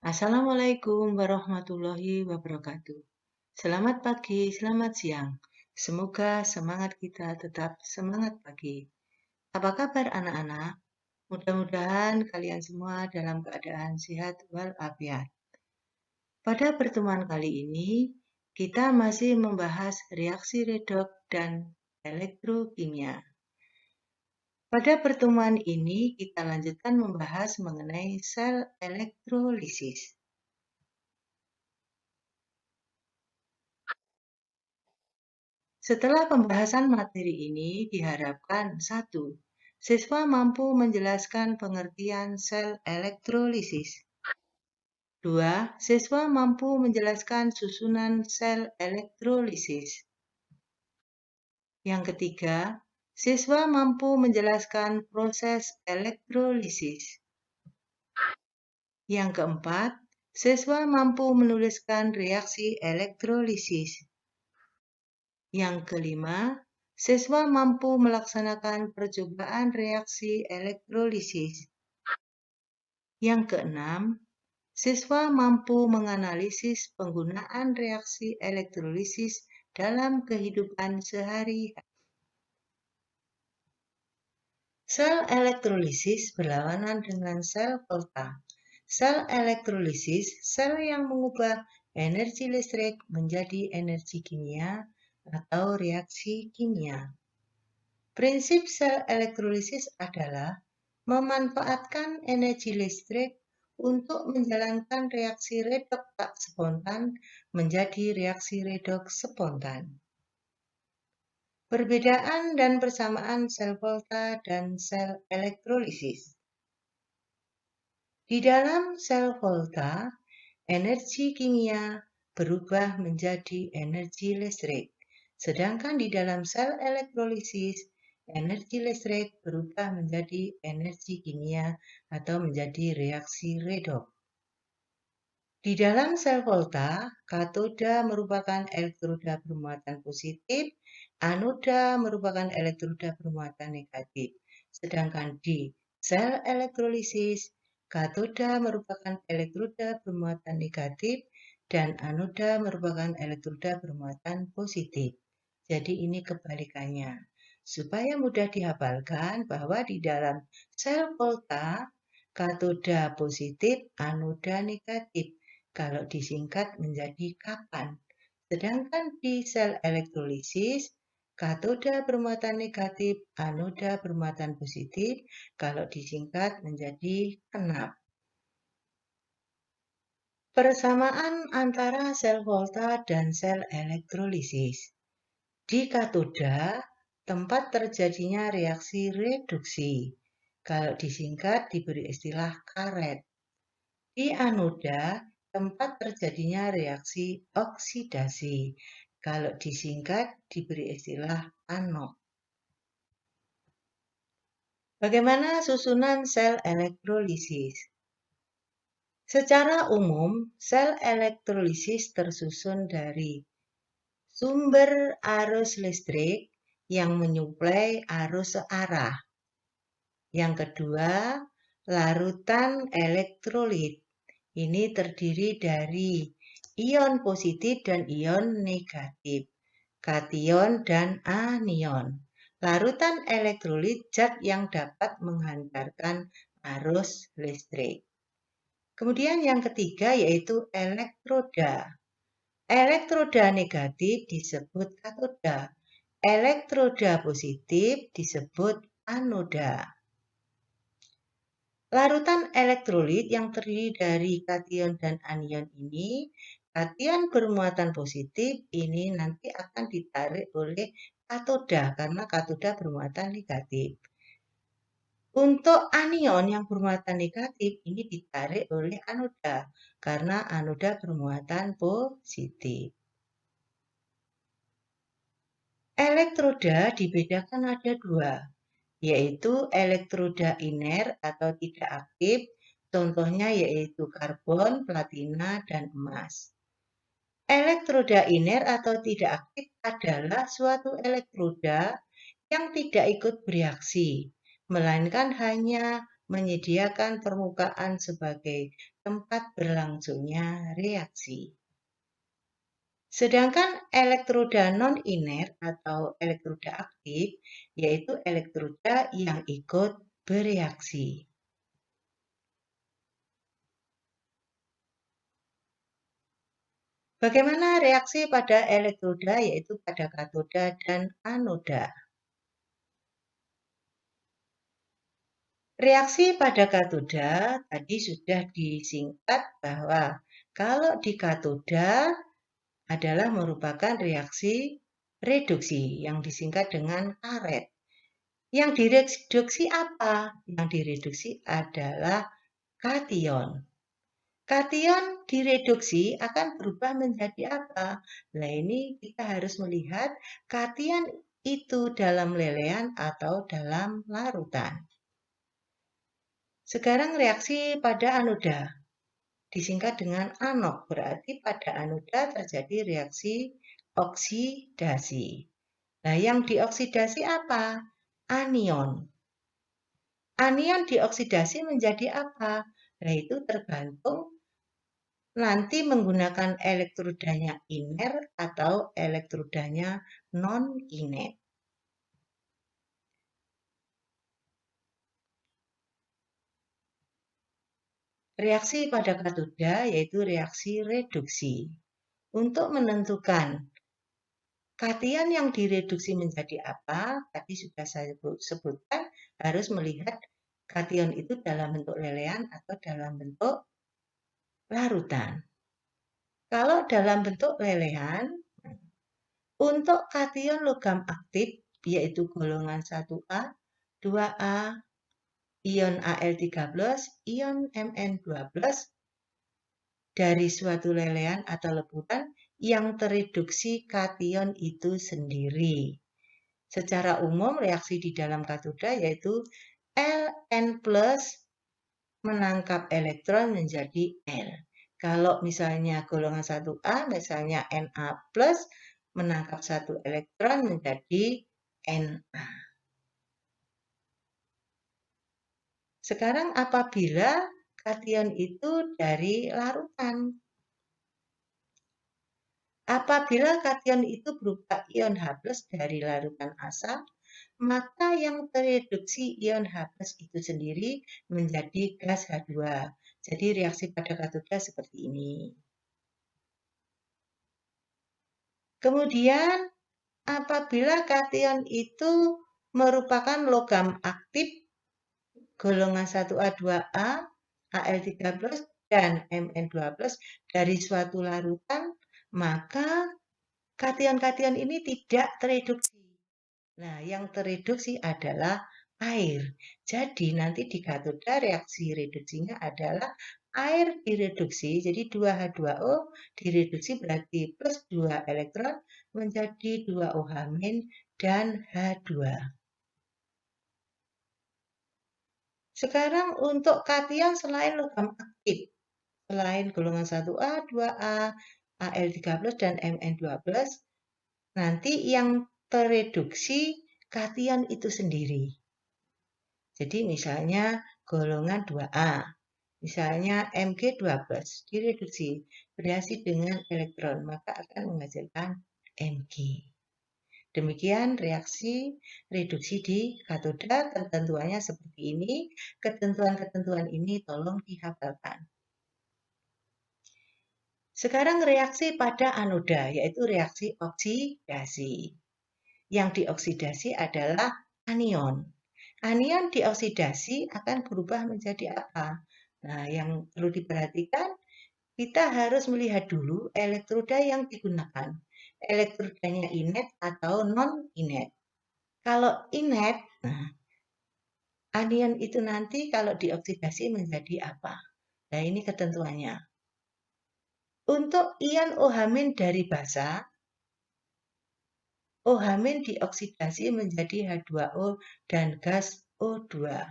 Assalamualaikum warahmatullahi wabarakatuh. Selamat pagi, selamat siang. Semoga semangat kita tetap semangat pagi. Apa kabar anak-anak? Mudah-mudahan kalian semua dalam keadaan sehat walafiat. Pada pertemuan kali ini, kita masih membahas reaksi redoks dan elektrokimia. Pada pertemuan ini, kita lanjutkan membahas mengenai sel elektrolisis. Setelah pembahasan materi ini diharapkan 1. Siswa mampu menjelaskan pengertian sel elektrolisis. 2. Siswa mampu menjelaskan susunan sel elektrolisis. Yang ketiga, siswa mampu menjelaskan proses elektrolisis. Yang keempat, siswa mampu menuliskan reaksi elektrolisis. Yang kelima, siswa mampu melaksanakan percobaan reaksi elektrolisis. Yang keenam, siswa mampu menganalisis penggunaan reaksi elektrolisis dalam kehidupan sehari-hari. Sel elektrolisis berlawanan dengan sel Volta. Sel elektrolisis, sel yang mengubah energi listrik menjadi energi kimia atau reaksi kimia. Prinsip sel elektrolisis adalah memanfaatkan energi listrik untuk menjalankan reaksi redoks tak spontan menjadi reaksi redoks spontan. Perbedaan dan persamaan sel Volta dan sel elektrolisis. Di dalam sel Volta, energi kimia berubah menjadi energi listrik, sedangkan di dalam sel elektrolisis, energi listrik berubah menjadi energi kimia atau menjadi reaksi redoks. Di dalam sel Volta, katoda merupakan elektroda bermuatan positif, anoda merupakan elektroda bermuatan negatif. Sedangkan di sel elektrolisis, katoda merupakan elektroda bermuatan negatif dan anoda merupakan elektroda bermuatan positif. Jadi ini kebalikannya. Supaya mudah dihafalkan bahwa di dalam sel Volta, katoda positif, anoda negatif. Kalau disingkat menjadi kapan. Sedangkan di sel elektrolisis, katoda bermuatan negatif, anoda bermuatan positif. Kalau disingkat menjadi kenap. Persamaan antara sel Volta dan sel elektrolisis. Di katoda, tempat terjadinya reaksi reduksi. Kalau disingkat diberi istilah karet. Di anoda, tempat terjadinya reaksi oksidasi. Kalau disingkat diberi istilah anod. Bagaimana susunan sel elektrolisis? Secara umum, sel elektrolisis tersusun dari sumber arus listrik yang menyuplai arus searah. Yang kedua, larutan elektrolit. Ini terdiri dari ion positif dan ion negatif, kation dan anion. Larutan elektrolit zat yang dapat menghantarkan arus listrik. Kemudian yang ketiga yaitu elektroda. Elektroda negatif disebut katoda. Elektroda positif disebut anoda. Larutan elektrolit yang terdiri dari kation dan anion ini, kation bermuatan positif ini nanti akan ditarik oleh katoda karena katoda bermuatan negatif. Untuk anion yang bermuatan negatif ini ditarik oleh anoda karena anoda bermuatan positif. Elektroda dibedakan ada dua, yaitu elektroda iner atau tidak aktif, contohnya yaitu karbon, platina, dan emas. Elektroda iner atau tidak aktif adalah suatu elektroda yang tidak ikut bereaksi, melainkan hanya menyediakan permukaan sebagai tempat berlangsungnya reaksi. Sedangkan elektroda non-iner atau elektroda aktif, yaitu elektroda yang ikut bereaksi. Bagaimana reaksi pada elektroda, yaitu pada katoda dan anoda? Reaksi pada katoda tadi sudah disingkat bahwa kalau di katoda adalah merupakan reaksi reduksi yang disingkat dengan karet. Yang direduksi apa? Yang direduksi adalah kation. Kation direduksi akan berubah menjadi apa? Nah, ini kita harus melihat kation itu dalam lelehan atau dalam larutan. Sekarang reaksi pada anoda. Disingkat dengan anok, berarti pada anoda terjadi reaksi oksidasi. Nah, yang dioksidasi apa? Anion. Anion dioksidasi menjadi apa? Nah, itu tergantung nanti menggunakan elektrodanya iner atau elektrodanya non-iner. Reaksi pada katoda yaitu reaksi reduksi. Untuk menentukan kation yang direduksi menjadi apa, tadi sudah saya sebutkan, harus melihat kation itu dalam bentuk lelehan atau dalam bentuk larutan. Kalau dalam bentuk lelehan, untuk kation logam aktif, yaitu golongan 1A, 2A, ion Al13, ion Mn12, dari suatu lelehan atau lebutan yang tereduksi kation itu sendiri. Secara umum, reaksi di dalam katoda yaitu Ln plus menangkap elektron menjadi L. Kalau misalnya golongan 1A, misalnya Na plus menangkap satu elektron menjadi Na. Sekarang apabila kation itu dari larutan. Apabila kation itu berupa ion H+ dari larutan asam, maka yang tereduksi ion H+ itu sendiri menjadi gas H2. Jadi reaksi pada katoda seperti ini. Kemudian apabila kation itu merupakan logam aktif golongan 1A, 2A, Al13 dan Mn12 dari suatu larutan, maka kation-kation ini tidak tereduksi. Nah, yang tereduksi adalah air. Jadi nanti di katoda reaksi reduksinya adalah air direduksi. Jadi 2H2O direduksi berarti plus 2 elektron menjadi 2OH- dan H2. Sekarang untuk kation selain logam aktif, selain golongan 1A, 2A, Al13 dan Mn12, nanti yang tereduksi kation itu sendiri. Jadi misalnya golongan 2A, misalnya Mg12 direduksi bereaksi dengan elektron, maka akan menghasilkan Mg. Demikian reaksi reduksi di katoda, ketentuannya seperti ini. Ketentuan-ketentuan ini tolong dihafalkan. Sekarang reaksi pada anoda, yaitu reaksi oksidasi. Yang dioksidasi adalah anion. Anion dioksidasi akan berubah menjadi apa? Nah, yang perlu diperhatikan, kita harus melihat dulu elektroda yang digunakan. Elektrodanya inet atau non-inet. Kalau inet, nah, anion itu nanti kalau dioksidasi menjadi apa? Nah, ini ketentuannya. Untuk ion OH- dari basa, OH- dioksidasi menjadi H2O dan gas O2.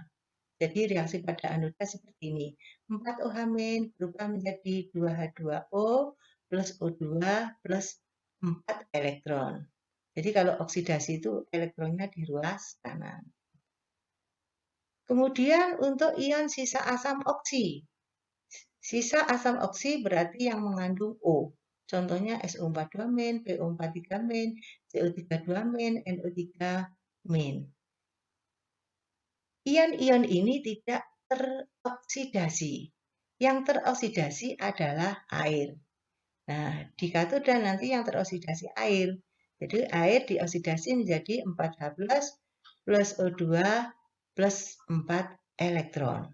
Jadi reaksi pada anoda seperti ini. 4 OH- berubah menjadi 2H2O plus O2 plus 4 elektron. Jadi kalau oksidasi itu elektronnya di ruas kanan. Kemudian untuk ion sisa asam oksi. Sisa asam oksi berarti yang mengandung O. Contohnya SO42-, PO43-, CO32-, NO3-. Ion-ion ini tidak teroksidasi. Yang teroksidasi adalah air. Nah, di katoda nanti yang teroksidasi air. Jadi air dioksidasi menjadi 4H+ plus O2 plus 4 elektron.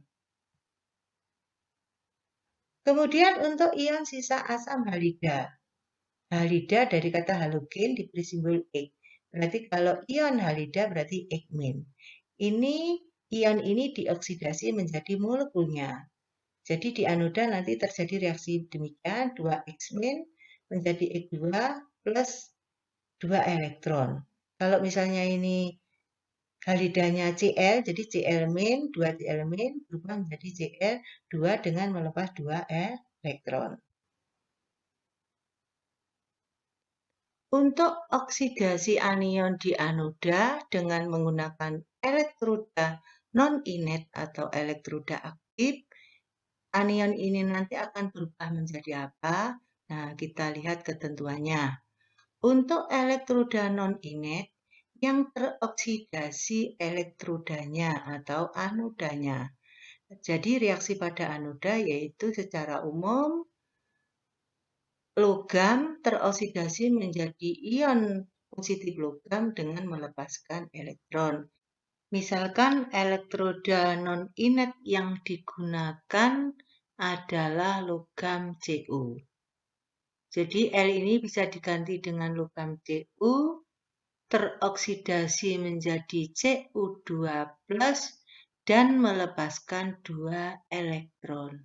Kemudian untuk ion sisa asam halida. Halida dari kata halogen diberi simbol X. Berarti kalau ion halida berarti X-. Ion ini dioksidasi menjadi molekulnya. Jadi di anoda nanti terjadi reaksi demikian, 2X- menjadi X2 plus 2 elektron. Kalau misalnya ini halidanya Cl, jadi Cl-, 2 Cl- berubah menjadi Cl2 dengan melepas 2 elektron. Untuk oksidasi anion di anoda dengan menggunakan elektroda non-inet atau elektroda aktif, anion ini nanti akan berubah menjadi apa? Nah, kita lihat ketentuannya. Untuk elektroda non-inet, yang teroksidasi elektrodanya atau anodanya. Jadi reaksi pada anoda yaitu secara umum logam teroksidasi menjadi ion positif logam dengan melepaskan elektron. Misalkan elektroda non-inet yang digunakan adalah logam Cu. Jadi L ini bisa diganti dengan logam Cu, teroksidasi menjadi Cu2+, dan melepaskan 2 elektron.